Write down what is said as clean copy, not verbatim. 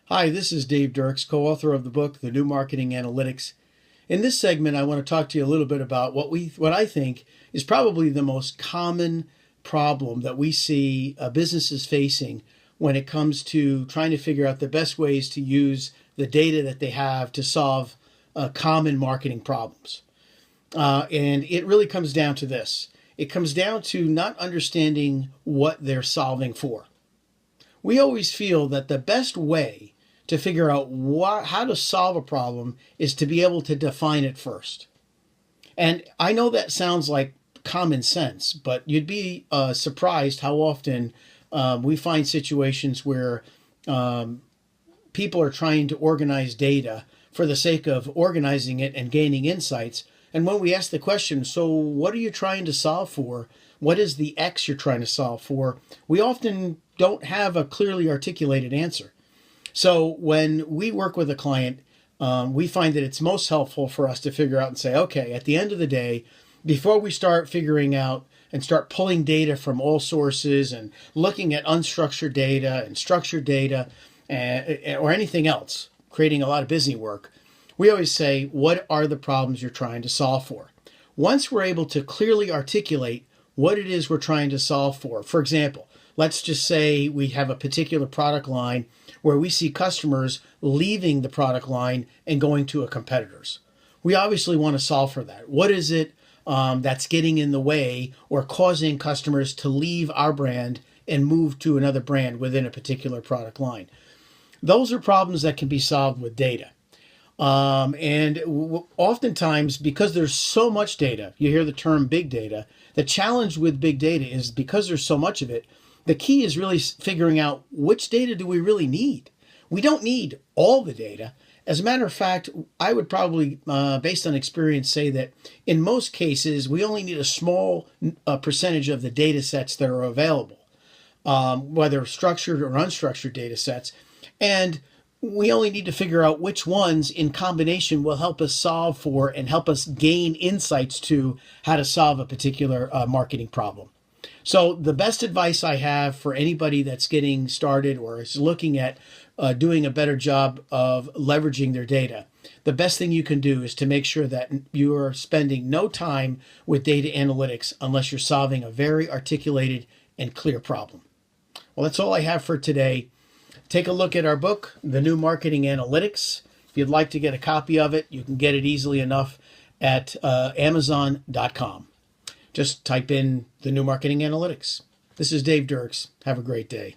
Hi, this is Dave Dirks, co-author of the book, The New Marketing Analytics. In this segment, I want to talk to you a little bit about what I think is probably the most common problem that we see businesses facing when it comes to trying to figure out the best ways to use the data that they have to solve common marketing problems. And it really comes down to this. It comes down to not understanding what they're solving for. We always feel that the best way to figure out how to solve a problem is to be able to define it first. And I know that sounds like common sense, but you'd be surprised how often we find situations where people are trying to organize data for the sake of organizing it and gaining insights. And when we ask the question, so what are you trying to solve for? What is the X you're trying to solve for? We often don't have a clearly articulated answer. So when we work with a client, we find that it's most helpful for us to figure out and say, okay, at the end of the day, before we start figuring out and start pulling data from all sources and looking at unstructured data and structured data or anything else, creating a lot of busy work, we always say, what are the problems you're trying to solve for? Once we're able to clearly articulate what it is we're trying to solve for example, let's just say we have a particular product line where we see customers leaving the product line and going to a competitor's. We obviously want to solve for that. What is it that's getting in the way or causing customers to leave our brand and move to another brand within a particular product line? Those are problems that can be solved with data. Oftentimes, because there's so much data, you hear the term big data, the challenge with big data is because there's so much of it, the key is really figuring out which data do we really need. We don't need all the data. As a matter of fact, I would probably, based on experience, say that in most cases, we only need a small percentage of the data sets that are available, whether structured or unstructured data sets. And we only need to figure out which ones in combination will help us solve for and help us gain insights to how to solve a particular marketing problem. So the best advice I have for anybody that's getting started or is looking at doing a better job of leveraging their data, the best thing you can do is to make sure that you are spending no time with data analytics unless you're solving a very articulated and clear problem. Well, that's all I have for today. Take a look at our book, The New Marketing Analytics. If you'd like to get a copy of it, you can get it easily enough at Amazon.com. Just type in The New Marketing Analytics. This is Dave Dirks. Have a great day.